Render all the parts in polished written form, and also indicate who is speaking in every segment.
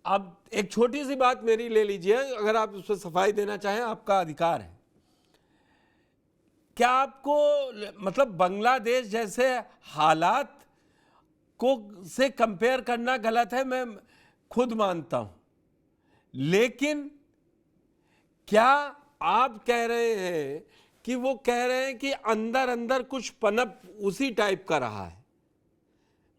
Speaker 1: अब एक छोटी सी बात मेरी ले लीजिए, अगर आप उस पर सफाई देना चाहें आपका अधिकार है। क्या आपको मतलब बांग्लादेश जैसे हालात को से कंपेयर करना गलत है, मैं खुद मानता हूं, लेकिन क्या आप कह रहे हैं कि वो कह रहे हैं कि अंदर अंदर कुछ पनप उसी टाइप का रहा है?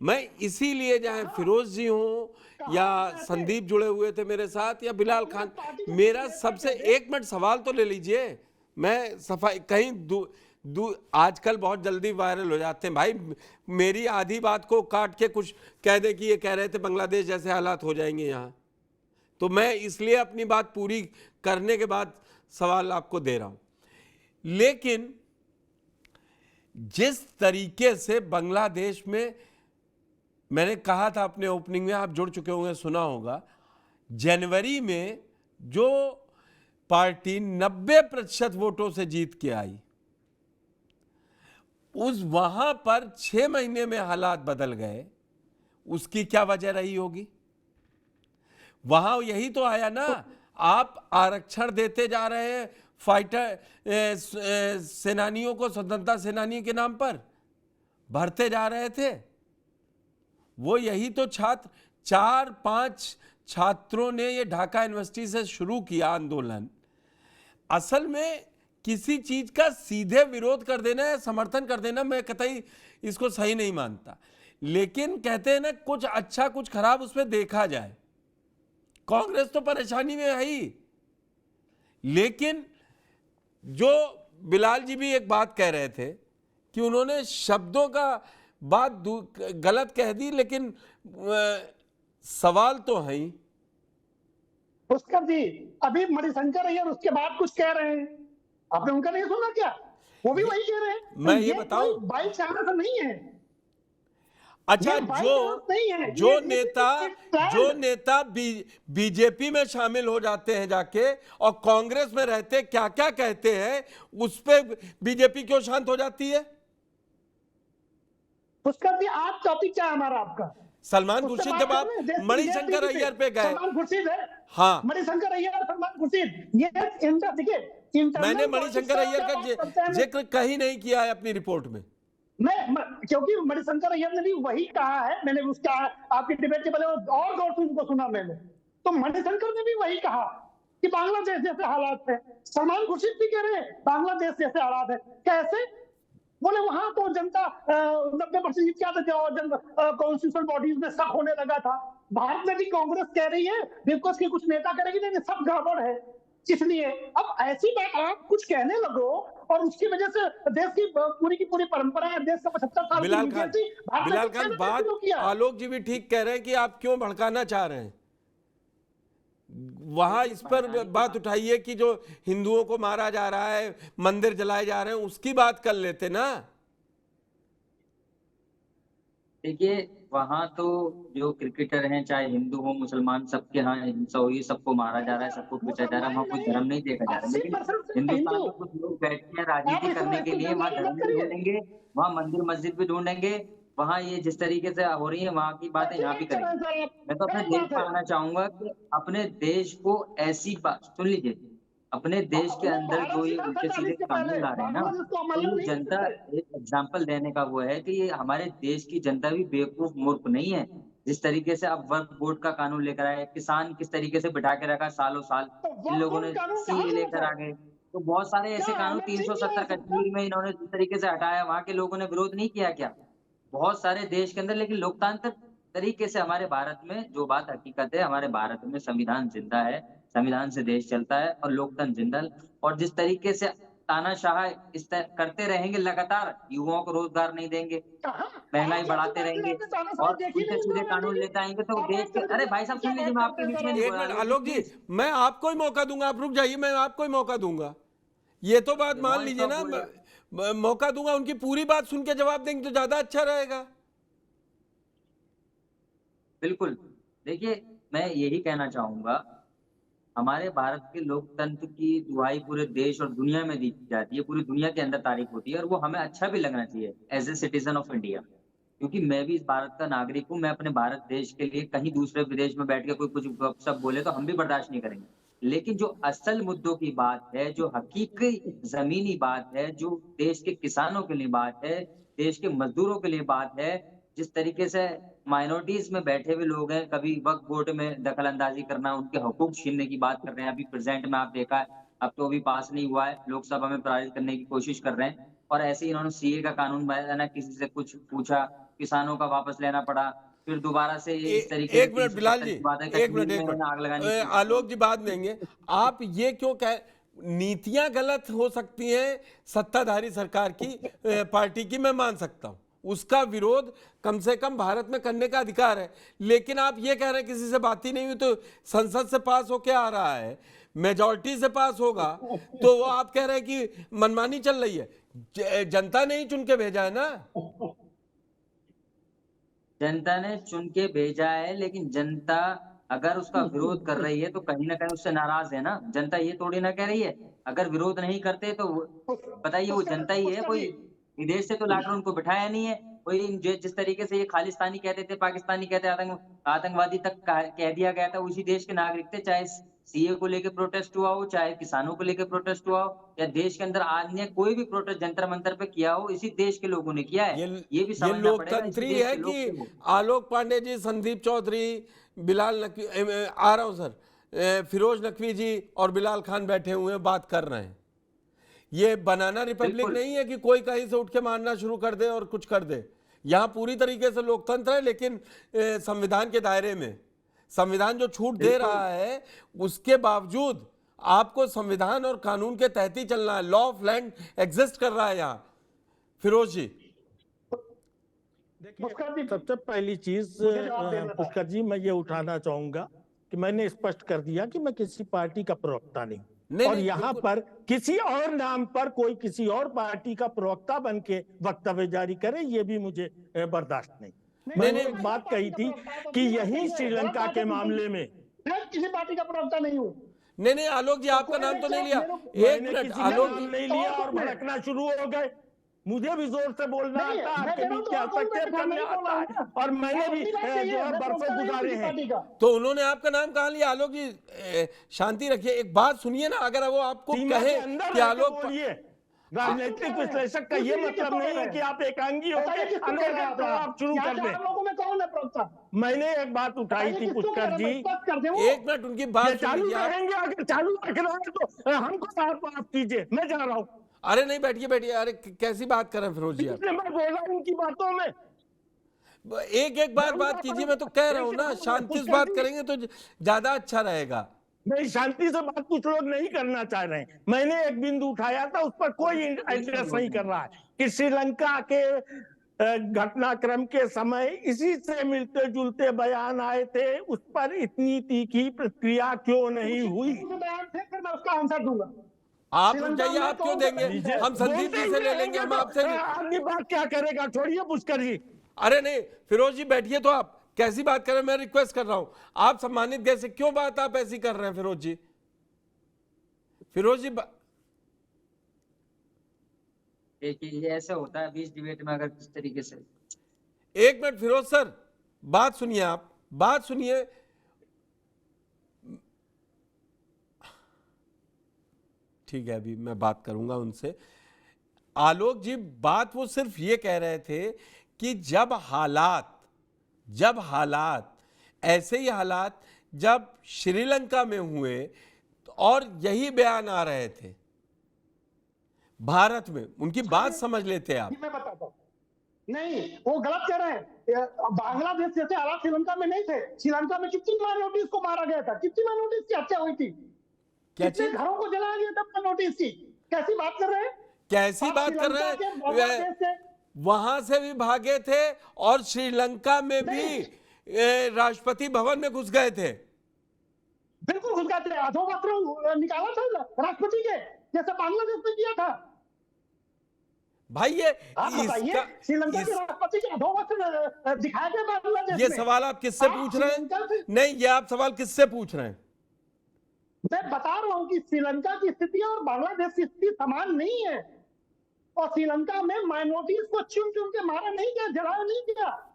Speaker 1: मैं इसीलिए, चाहे फिरोज जी हों या संदीप जुड़े हुए थे मेरे साथ या बिलाल खान, मेरा सबसे, एक मिनट सवाल तो ले लीजिए। मैं सफाई कहीं आजकल बहुत जल्दी वायरल हो जाते हैं भाई, मेरी आधी बात को काट के कुछ कह दे कि ये कह रहे थे बांग्लादेश जैसे हालात हो जाएंगे यहाँ, तो मैं इसलिए अपनी बात पूरी करने के बाद सवाल आपको दे रहा हूं। लेकिन जिस तरीके से बांग्लादेश में, मैंने कहा था अपने ओपनिंग में, आप जुड़ चुके होंगे, सुना होगा, जनवरी में जो पार्टी 90% वोटों से जीत के आई, उस वहां पर 6 महीने में हालात बदल गए। उसकी क्या वजह रही होगी? वहां यही तो आया ना, आप आरक्षण देते जा रहे हैं फाइटर सेनानियों को, स्वतंत्रता सेनानी के नाम पर भरते जा रहे थे। वो यही तो छात्र, 4-5 छात्रों ने ये ढाका यूनिवर्सिटी से शुरू किया आंदोलन। असल में किसी चीज का सीधे विरोध कर देना या समर्थन कर देना, मैं कतई इसको सही नहीं मानता, लेकिन कहते हैं ना, कुछ अच्छा कुछ खराब उसमें देखा जाए। कांग्रेस तो परेशानी में है ही, लेकिन जो बिलाल जी भी एक बात कह रहे थे कि उन्होंने शब्दों का बात गलत कह दी, लेकिन सवाल तो है ही।
Speaker 2: पुष्कर जी, अभी मणिशंकर अय्यर उसके बाद कुछ कह रहे हैं, आपने उनका नहीं सुना क्या? वो भी वही कह रहे हैं।
Speaker 1: मैं ये बताऊं,
Speaker 2: बाई चांस नहीं है।
Speaker 1: अच्छा, जो नेता बीजेपी में शामिल हो जाते हैं जाके और कांग्रेस में रहते क्या क्या कहते हैं, उस पे बीजेपी क्यों शांत हो जाती है?
Speaker 2: पुष्कर जी, आज टॉपिक क्या है हमारा आपका?
Speaker 1: सलमान खुर्शीद जब आप मणिशंकर अय्यर पे गए,
Speaker 2: सलमान खुर्शीद है,
Speaker 1: हाँ,
Speaker 2: मणिशंकर अय्यर, सलमान खुर्शीद, ये इनका देखिए,
Speaker 1: मैंने मणिशंकर अय्यर का जिक्र कहीं नहीं किया है अपनी रिपोर्ट में।
Speaker 2: क्योंकि मणिशंकर अय्यर ने भी वही कहा है, मैंने उसका आपकी डिबेट के पहले और गौर से उनको सुना मैंने, तो मणिशंकर ने भी वही कहा कि बांग्लादेश जैसे हालात है। सलमान खुर्शीद भी कह रहे हैं बांग्लादेश जैसे हालात है। कैसे? बोले वहां तो जनता 90% जीत क्या, कॉन्स्टिट्यूशनल बॉडीज में शक होने लगा था। भारत में भी कांग्रेस कह रही है, विपक्ष के कुछ नेता करेगी, नहीं सब गड़बड़ है। इसलिए अब ऐसी बात आप कुछ कहने लगो और उसकी वजह से देश की पूरी परंपरा है, देश का 75 साल
Speaker 1: बिलाल खान, बात आलोक जी भी ठीक कह रहे हैं कि आप क्यों भड़काना चाह रहे हैं। वहां इस पर बात उठाइए कि जो हिंदुओं को मारा जा रहा है, मंदिर जलाए जा रहे हैं, उसकी बात कर लेते ना।
Speaker 3: देखिए, वहां तो जो क्रिकेटर हैं, चाहे हिंदू हो मुसलमान, सबके यहाँ हिंसा हुई, सबको मारा जा रहा है, सबको पीटा जा रहा है, वहाँ कोई धर्म नहीं देखा जा रहा है। लेकिन हिंदुस्तान में कुछ लोग बैठते हैं राजनीति करने के लिए, वहाँ धर्म भी ढूंढेंगे, वहाँ मंदिर मस्जिद भी ढूंढेंगे, वहाँ ये जिस तरीके से हो रही है वहाँ की बातें यहाँ भी करेंगे। मैं तो अपने देश पर आना चाहूंगा कि अपने देश को ऐसी बात सुन लीजिए, अपने देश के अंदर जो ये उल्टे सीधे कानून ला रहे हैं ना, तो ये जनता, एक एग्जाम्पल देने का वो है कि ये हमारे देश की जनता भी बेवकूफ मूर्ख नहीं है। जिस तरीके से अब वक्फ बोर्ड का कानून लेकर आए, किसान किस तरीके से बिठा के रखा सालों साल, इन लोगों ने सीए लेकर आ गए, तो बहुत सारे ऐसे कानून 370 कश्मीर में इन्होंने जिस तरीके से हटाया, वहां के लोगों ने विरोध नहीं किया क्या? बहुत सारे देश के अंदर, लेकिन लोकतांत्रिक तरीके से हमारे भारत में जो बात हकीकत है, हमारे भारत में संविधान जिंदा है, संविधान से देश चलता है और लोकतंत्र जिंदा। और जिस तरीके से तानाशाह इस करते रहेंगे लगातार, युवाओं को रोजगार नहीं देंगे, महंगाई बढ़ाते रहेंगे और उल्टे सीधे कानून लेते आएंगे, तो देश के, अरे भाई साहब सुन लीजिए, मैं आपके बीच में नहीं बोल रहा।
Speaker 1: आलोक जी, मैं आपको ही मौका दूंगा, आप रुक जाइए, मैं आपको ही मौका दूंगा। ये तो बात मान लीजिए ना, मौका दूंगा, उनकी पूरी बात सुन के जवाब देंगे तो ज्यादा अच्छा रहेगा।
Speaker 3: बिल्कुल, देखिए मैं यही कहना चाहूंगा, हमारे भारत के लोकतंत्र की दुहाई पूरे देश और दुनिया में दी जाती है, पूरी दुनिया के अंदर तारीफ होती है, और वो हमें अच्छा भी लगना चाहिए as a citizen of India. क्योंकि मैं भी इस भारत का नागरिक हूँ, मैं अपने भारत देश के लिए कहीं दूसरे विदेश में बैठ के कोई कुछ गप-सप बोले तो हम भी बर्दाश्त नहीं करेंगे। लेकिन जो असल मुद्दों की बात है, जो हकीकी ज़मीनी बात है, जो देश के किसानों के लिए बात है, देश के मज़दूरों के लिए बात है, जिस तरीके से माइनॉरिटीज़ में बैठे हुए लोग हैं, कभी वक्फ बोर्ड में दखल-अंदाज़ी करना, उनके हकूक छीनने की बात कर रहे हैं। अभी प्रेज़ेंट में आप देखा है, अब तो अभी पास नहीं हुआ है, लोकसभा में पारित करने की कोशिश कर रहे हैं और ऐसे ही इन्होंने सीए का कानून बनाया ना, किसी से कुछ पूछा, किसानों का वापस लेना पड़ा, फिर दोबारा से इस तरीके से
Speaker 1: एक मिनट बिलाल
Speaker 3: 370
Speaker 1: जी,
Speaker 3: की बात है,
Speaker 1: एक मिनट
Speaker 3: कश्मीर
Speaker 1: एक
Speaker 3: में आग लगाने
Speaker 1: मिनट,
Speaker 3: की।
Speaker 1: आलोक जी बाद देंगे। आप ये क्यों कह, नीतियां गलत हो सकती हैं सत्ताधारी सरकार की, पार्टी की, मैं मान सकता हूं, उसका विरोध कम से कम भारत में करने का अधिकार है। लेकिन आप ये कह रहे हैं किसी से बात ही नहीं हुई, तो संसद से पास होके आ रहा है, मेजॉरिटी से पास होगा, तो वो आप कह रहे हैं कि मनमानी चल रही है। जनता ने ही चुन के भेजा है ना।
Speaker 3: जनता ने चुन के भेजा है, लेकिन जनता अगर उसका विरोध कर रही है तो कहीं न कहीं उससे नाराज़ है ना। जनता ये थोड़ी ना कह रही है, अगर विरोध नहीं करते तो बताइए वो जनता ही है,
Speaker 2: पुष्कर
Speaker 3: कोई
Speaker 2: जी,
Speaker 3: विदेश से तो लाकर उनको बिठाया नहीं है। कोई जिस तरीके से ये खालिस्तानी कहते थे, पाकिस्तानी कहते आतंकवादी तक कह दिया गया था, उसी देश के नागरिक थे, चाहे सीए को लेके प्रोटेस्ट हुआ हो, चाहे किसानों को लेके प्रोटेस्ट हुआ हो या देश के अंदर अन्य कोई भी प्रोटेस्ट जंतर-मंतर पे किया हो, इसी देश के लोगों ने किया है।
Speaker 1: ये
Speaker 3: ये भी
Speaker 1: ये
Speaker 3: समझना पड़ेगा, इसी
Speaker 1: लोकतंत्री
Speaker 3: देश
Speaker 1: है
Speaker 3: के लोग थे
Speaker 1: कि
Speaker 3: वो।
Speaker 1: आलोक पांडे जी, संदीप चौधरी, बिलाल नकवी, आ रहा हूं सर, फिरोज नकवी जी और बिलाल खान बैठे हुए हैं, बात कर रहे हैं। ये बनाना रिपब्लिक
Speaker 3: बिल्कुल,
Speaker 1: नहीं है कि कोई कहीं से उठ के मारना शुरू कर दे और कुछ कर दे। यहाँ पूरी तरीके से लोकतंत्र है, लेकिन संविधान के दायरे में। संविधान जो छूट दे
Speaker 3: बिल्कुल।
Speaker 1: रहा है, उसके बावजूद आपको संविधान और कानून के तहत ही चलना है। लॉ ऑफ लैंड एग्जिस्ट कर रहा है यहाँ। फिरोज जी,
Speaker 2: पुष्कर जी,
Speaker 4: सबसे पहली चीज
Speaker 2: मुझे जवाब देना था।
Speaker 4: पुष्कर जी, मैं ये उठाना चाहूंगा कि मैंने स्पष्ट कर दिया कि मैं किसी पार्टी का प्रवक्ता नहीं
Speaker 1: नहीं,
Speaker 4: और
Speaker 1: नहीं,
Speaker 4: यहाँ
Speaker 1: बिल्कुल।
Speaker 4: पर किसी और नाम पर कोई किसी और पार्टी का प्रवक्ता बन के वक्तव्य जारी करे, ये भी मुझे बर्दाश्त नहीं। मैंने एक बात कही थी कि यही श्रीलंका के मामले में
Speaker 2: मैं किसी पार्टी का प्रवक्ता नहीं हूँ।
Speaker 1: नहीं नहीं, आलोक जी आपका नाम तो नहीं लिया। एक
Speaker 4: मैंने
Speaker 1: मिनट
Speaker 4: किसी का
Speaker 1: आलोक
Speaker 4: नाम
Speaker 1: जी,
Speaker 4: नहीं लिया और भड़कना शुरू हो गए। मुझे भी जोर से बोलना
Speaker 2: नहीं,
Speaker 4: आता है,
Speaker 2: मैं
Speaker 4: आपके
Speaker 2: कह रहा हूं
Speaker 4: बीच
Speaker 2: तो
Speaker 4: में
Speaker 2: आपको भी
Speaker 4: हस्तक्षेप
Speaker 2: मैं
Speaker 4: करने
Speaker 2: नहीं बोल रहा
Speaker 4: आता
Speaker 2: हूं
Speaker 4: है
Speaker 2: ना।
Speaker 4: और मैंने भी
Speaker 2: अपनी बात कही
Speaker 4: जो
Speaker 2: है,
Speaker 4: है
Speaker 2: मैं
Speaker 4: बरसों
Speaker 2: प्रवक्ता नहीं हूं
Speaker 4: गुजारे
Speaker 2: किसी
Speaker 4: हैं।
Speaker 2: पार्टी का।
Speaker 1: तो उन्होंने आपका नाम कहाँ लिया? आलोक जी, शांति रखिए, एक बात सुनिए ना। अगर वो आपको
Speaker 4: सीमा के
Speaker 1: कहे
Speaker 4: अंदर
Speaker 1: कि
Speaker 4: रह के
Speaker 1: आलोक
Speaker 4: बोलिए। राजनीतिक विश्लेषक का ये मतलब नहीं है कि आप एकांगी होकर
Speaker 2: बताइए किसको कह रहे हैं
Speaker 4: अनवरत आप शुरू
Speaker 2: यहाँ
Speaker 4: कर
Speaker 2: चार
Speaker 4: दें।
Speaker 2: लोगों में कौन है प्रवक्ता?
Speaker 4: मैंने एक बात उठाई
Speaker 2: बताइए
Speaker 4: थी
Speaker 2: किसको कह
Speaker 4: पुष्कर
Speaker 2: रहे हैं,
Speaker 4: जी,
Speaker 2: स्पष्ट कर दे वो।
Speaker 1: एक मिनट उनकी
Speaker 4: ये
Speaker 1: बात सुन
Speaker 4: चालू
Speaker 1: लीजिए आप।
Speaker 4: रहेंगे, अगर चालू रख रहे हैं तो हमको माफ कीजिए, मैं जा रहा हूँ।
Speaker 1: अरे नहीं, बैठिए बैठिए। अरे कैसी बात कर रहे हैं फिरोज जी आप?
Speaker 4: इसलिए मैं बोला उनकी बातों में।
Speaker 1: एक एक बात कीजिए, मैं तो कह रहा हूं ना, शांति से बात करेंगे तो ज्यादा अच्छा रहेगा।
Speaker 4: नहीं, शांति से बात कुछ लोग नहीं करना चाह रहे हैं। मैंने एक बिंदु उठाया था, उस पर कोई एड्रेस नहीं कर रहा है कि श्रीलंका के घटनाक्रम के समय इसी से मिलते जुलते बयान आए थे, उस पर इतनी तीखी प्रतिक्रिया क्यों नहीं हुई?
Speaker 2: फिर मैं उसका आंसर दूंगा।
Speaker 1: आप रुक जाइए, आप क्यों देंगे? हम संदीप
Speaker 4: बोलते
Speaker 1: जी से ले
Speaker 4: हुए
Speaker 1: लेंगे, हम
Speaker 4: तो,
Speaker 1: आपसे नहीं।
Speaker 4: आदमी बात क्या करेगा? छोड़िए पुष्कर जी।
Speaker 1: अरे नहीं फिरोज जी, बैठिए। तो आप कैसी बात कर रहे हैं? मैं रिक्वेस्ट कर रहा हूं, आप सम्मानित कैसे, क्यों बात आप ऐसी कर रहे हैं फिरोज जी? फिरोज जी
Speaker 3: देखिए ये ऐसा होता है बीच डिबेट में, अगर किस तरीके से।
Speaker 1: एक मिनट फिरोज सर, बात सुनिए, आप बात सुनिए। ठीक है, अभी मैं बात करूंगा उनसे। आलोक जी, बात वो सिर्फ ये कह रहे थे कि जब हालात ऐसे ही हालात जब श्रीलंका में हुए और यही बयान आ रहे थे भारत में, उनकी बात समझ लेते आप।
Speaker 2: मैं बताता हूँ। नहीं, वो गलत कह रहे हैं। बांग्लादेश जैसे हालात श्रीलंका में नहीं थे। श्रीलंका में कितनी माइनॉरिटीज को मारा गया था, कितनी माइनॉरिटीज की हत्या हुई थी,
Speaker 1: क्या
Speaker 2: कितने
Speaker 1: चीज?
Speaker 2: घरों को जलाया गया था माइनॉरिटीज की। कैसी बात कर रहे हैं?
Speaker 1: कैसी
Speaker 2: आप
Speaker 1: बात कर रहे
Speaker 2: श्रीलंका के
Speaker 1: हैं?
Speaker 2: बांग्लादेश से
Speaker 1: वहां से भी भागे थे और श्रीलंका में भी राष्ट्रपति भवन में घुस गए थे।
Speaker 2: बिल्कुल घुस गए थे। अधोवस्त्र निकाला था राष्ट्रपति के, जैसे बांग्लादेश में किया था।
Speaker 1: भाई ये
Speaker 2: आप बताइए, श्रीलंका के राष्ट्रपति के अधोवस्त्र दिखाए गए बांग्लादेश
Speaker 1: ये
Speaker 2: में।
Speaker 1: सवाल आप किससे
Speaker 2: आप
Speaker 1: पूछ रहे
Speaker 2: श्रीलंका
Speaker 1: हैं?
Speaker 2: से-
Speaker 1: नहीं, ये आप सवाल किससे पूछ रहे हैं?
Speaker 2: मैं बता रहा हूं कि श्रीलंका की स्थिति और बांग्लादेश की स्थिति समान नहीं है। और श्रीलंका में माइनॉरिटीज को चुन चुन के मारा नहीं गया, जलाया नहीं गया।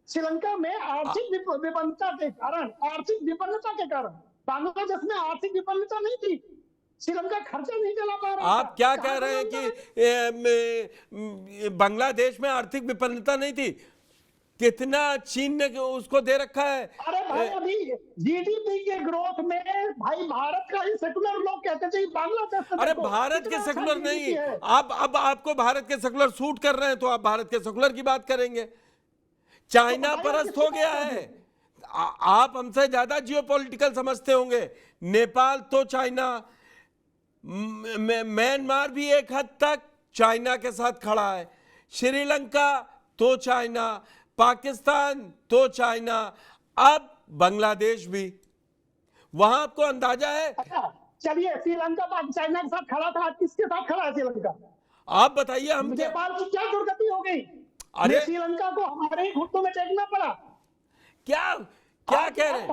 Speaker 2: श्रीलंका में आर्थिक विपन्नता के कारण, आर्थिक विपन्नता के कारण, बांग्लादेश में आर्थिक विपन्नता नहीं थी, श्रीलंका खर्चा नहीं चला पा रहा।
Speaker 1: आप क्या कह रहे हैं कि बांग्लादेश में आर्थिक विपन्नता नहीं थी? कितना चीन ने उसको दे रखा है?
Speaker 2: अरे भाई अभी जीडीपी के ग्रोथ में भाई भारत का ही सेकुलर लोग कहते थे बांग्लादेश।
Speaker 1: अरे भारत के सेकुलर नहीं, अब आपको भारत के सेकुलर सूट कर रहे हैं तो आप भारत के सेकुलर की बात करेंगे। चाइना परस्त हो गया है। आप हमसे ज्यादा जियोपॉलिटिकल समझते होंगे। नेपाल तो चाइना, म्यांमार भी एक हद तक चाइना के साथ खड़ा है, श्रीलंका तो चाइना, पाकिस्तान तो चाइना, अब बांग्लादेश भी। वहां आपको अंदाजा है?
Speaker 2: चलिए श्रीलंका चाइना के साथ खड़ा था, किसके साथ खड़ा है श्रीलंका?
Speaker 1: आप बताइए। हम
Speaker 2: नेपाल की क्या दुर्गति हो गई?
Speaker 1: अरे
Speaker 2: श्रीलंका को हमारे ही घुटनों में टेकना पड़ा।
Speaker 1: क्या क्या कह रहे हैं?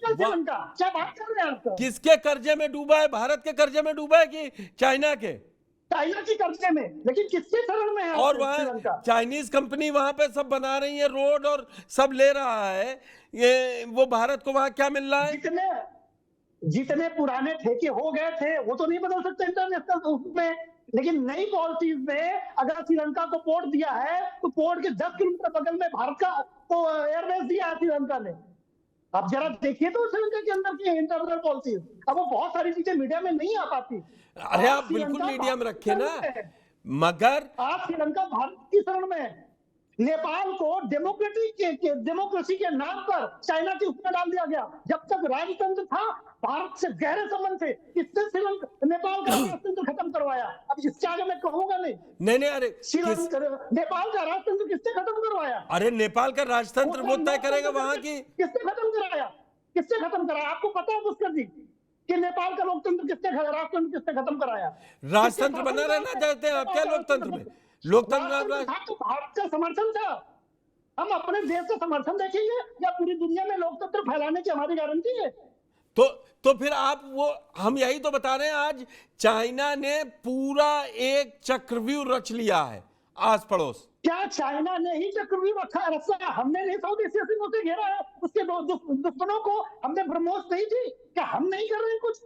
Speaker 2: श्रीलंका क्या बात कर रहे हैं आप?
Speaker 1: किसके कर्जे में डूबा है? भारत के कर्जे में डूबा है कि चाइना के?
Speaker 2: चाइना की कर्जे में, लेकिन किसके शरण में है?
Speaker 1: और वहाँ चाइनीज कंपनी वहां पे सब बना रही है, रोड और सब ले रहा है, ये वो भारत को वहां क्या मिल रहा है?
Speaker 2: जितने पुराने ठेके हो गए थे वो तो नहीं बदल सकते इंटरनेशनल में, लेकिन नई पॉलिसीज में अगर श्रीलंका को पोर्ट दिया है तो पोर्ट के 10 किलोमीटर बगल में भारत का तो एयरबेस दिया है श्रीलंका ने। अब जरा देखिए तो श्रीलंका के अंदर की इंटरनल पॉलिसीज, अब वो बहुत सारी चीजें मीडिया में नहीं आ पाती।
Speaker 1: अरे आप बिल्कुल मीडिया में रखे ना, मगर
Speaker 2: आज श्रीलंका भारत की शरण में है। नेपाल को डेमोक्रेसी के नाम पर चाइना के उसमें डाल दिया गया। जब तक राजतंत्र था भारत से गहरे संबंध थे, इससे श्रीलंका नेपाल का राजतंत्र खत्म करवाया। अब इससे आगे मैं कहूंगा नहीं।
Speaker 1: अरे
Speaker 2: नेपाल का राजतंत्र किसने खत्म करवाया?
Speaker 1: अरे नेपाल का राजतंत्र वो तय करेगा वहां की।
Speaker 2: किसने खत्म कराया? किसने खत्म कराया? आपको पता है पुष्कर जी कि नेपाल का लोकतंत्र राजतंत्र किसने खत्म कराया?
Speaker 1: राजतंत्र बना रहना चाहते हैं आप क्या लोकतंत्र में? लोकतंत्र
Speaker 2: तो भारत का समर्थन था। हम अपने देश का समर्थन देखेंगे या पूरी दुनिया में लोकतंत्र फैलाने की हमारी गारंटी है?
Speaker 1: तो फिर आप वो, हम यही तो बता रहे हैं, आज चाइना ने पूरा एक चक्रव्यूह रच लिया है आस पड़ोस।
Speaker 2: क्या चाइना ने ही चक्रव्यूह रचा? हमने नहीं साउथ एशिया से घेरा है, उसके दुश्मनों को हमने ब्रह्मोस नहीं दी? क्या हम नहीं कर रहे हैं कुछ?